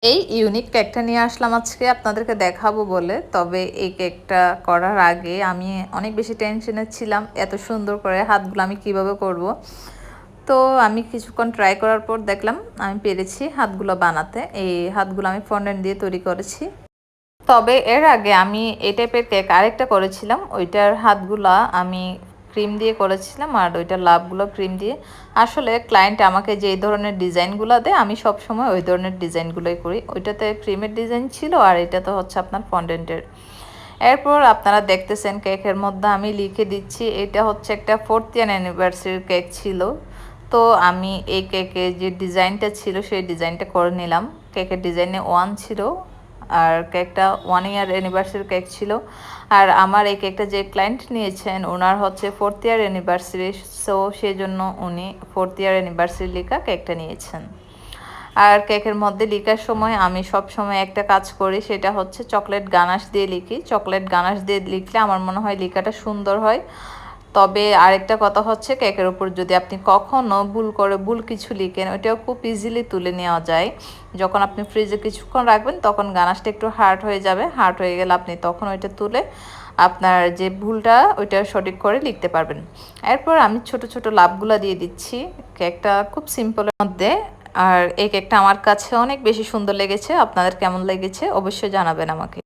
এই ইউনিক কেকটা নিয়ে আসলাম আজকে আপনাদেরকে দেখাবো বলে। তবে এই কেকটা করার আগে আমি অনেক বেশি টেনশনে ছিলাম, এত সুন্দর করে হাতগুলো আমি কিভাবে করব। তো আমি কিছুক্ষণ ট্রাই করার পর দেখলাম আমি পেরেছি হাতগুলো বানাতে। এই হাতগুলো আমি ফন্ডেন্ট দিয়ে তৈরি করেছি। তবে এর আগে আমি এই টাইপের কেক আরেকটা করেছিলাম, ওইটার হাতগুলা আমি ক্রিম দিয়ে করেছিলাম আর ওইটার লাভগুলো ক্রিম দিয়ে। আসলে ক্লায়েন্ট আমাকে যে ধরনের ডিজাইনগুলো দেয় আমি সব সময় ওই ধরনের ডিজাইনগুলোই করি। ওইটাতে ক্রিমের ডিজাইন ছিল আর এটাতে হচ্ছে আপনার ফন্ডেন্টের। এরপর আপনারা দেখতেছেন কেকের মধ্যে আমি লিখে দিচ্ছি এটা হচ্ছে একটা 4th ইয়ার অ্যানিভার্সারির কেক ছিল। তো আমি এই কেকের যে ডিজাইনটা ছিল সেই ডিজাইনটা করে নিলাম। কেকের ডিজাইনে 1 ছিল আর কেকটা 1 ইয়ার অ্যানিভার্সারি কেক ছিল। আর আমার এই কেকটা যে ক্লায়েন্ট নিয়েছেন ওনার হচ্ছে 4th ইয়ার অ্যানিভার্সারি, সো সেজন্য উনি 4th ইয়ার অ্যানিভার্সারি লেখা কেকটা নিয়েছেন। আর কেকের মধ্যে লেখার সময় আমি সব সময় একটা কাজ করি, সেটা হচ্ছে চকলেট গানাশ দিয়ে লিখি। চকলেট গানাশ দিয়ে লিখলে আমার মনে হয় লেখাটা সুন্দর হয়। তবে আরেকটা কথা হচ্ছে কেকের উপর যদি আপনি কখনও ভুল কিছু লিখেন ওইটাও খুব ইজিলি তুলে নেওয়া যায়। যখন আপনি ফ্রিজে কিছুক্ষণ রাখবেন তখন গানাশটা একটু হার্ড হয়ে যাবে, হার্ড হয়ে গেলে আপনি তখন ওইটা তুলে আপনার যে ভুলটা ওইটা সঠিক করে লিখতে পারবেন। এরপর আমি ছোট ছোট লাভগুলো দিয়ে দিচ্ছি। কেকটা খুব সিম্পলের মধ্যে। আর এই কেকটা আমার কাছে অনেক বেশি সুন্দর লেগেছে। আপনাদের কেমন লেগেছে অবশ্যই জানাবেন আমাকে।